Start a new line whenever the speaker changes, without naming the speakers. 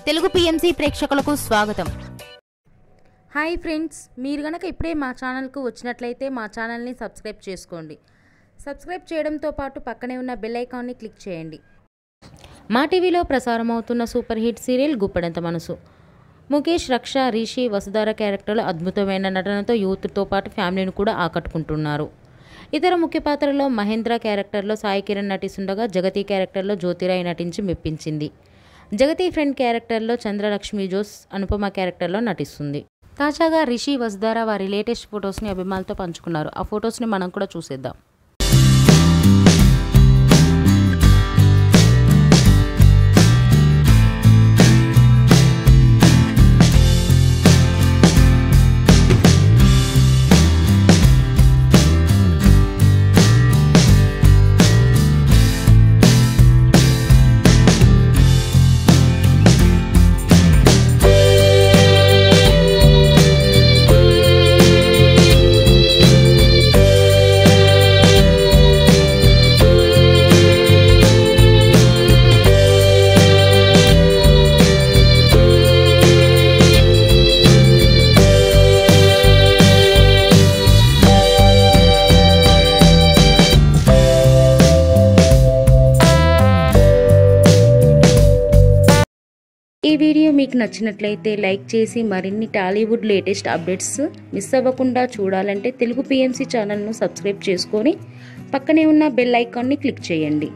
Telugu PMC ప్రేక్షకులకు స్వాగతం.
Hi friends, మీరు గనక ఇప్పుడే మా ఛానల్కు వచ్చినట్లయితే మా ఛానల్ని సబ్స్క్రైబ్ చేసుకోండి. సబ్స్క్రైబ్ చేయడంతో పాటు పక్కనే ఉన్న బెల్ ఐకాన్ని క్లిక్ చేయండి. మా టీవీలో ప్రసారం అవుతున్న సూపర్ హిట్ సీరియల్ గుప్పెడంత మనసు. ముఖేష్, రక్ష, రిషి, వసుధార క్యారెక్టర్లు అద్భుతమైన నటనతో యూత్తో పాటు ఫ్యామిలీని కూడా ఆకట్టుకుంటున్నారు. ఇతర ముఖ్య పాత్రలో మహేంద్ర క్యారెక్టర్లో సాయి కిరణ్ నటిస్తుండగా జగతి క్యారెక్టర్లో జ్యోతిరాయ్ నటించి మెప్పించింది. జగతి ఫ్రెండ్ క్యారెక్టర్లో చంద్రలక్ష్మి జోస్ అనుపమ క్యారెక్టర్లో నటిస్తుంది. తాజాగా రిషి, వసుధార వారి లేటెస్ట్ ఫొటోస్ని అభిమానులతో పంచుకున్నారు. ఆ ఫొటోస్ని మనం కూడా చూసేద్దాం. ఈ వీడియో మీకు నచ్చినట్లయితే లైక్ చేసి మరిన్ని టాలీవుడ్ లేటెస్ట్ అప్డేట్స్ మిస్ అవ్వకుండా చూడాలంటే తెలుగు పిఎంసి ఛానల్ను సబ్స్క్రైబ్ చేసుకొని పక్కనే ఉన్న బెల్ ఐకాన్ని క్లిక్ చేయండి.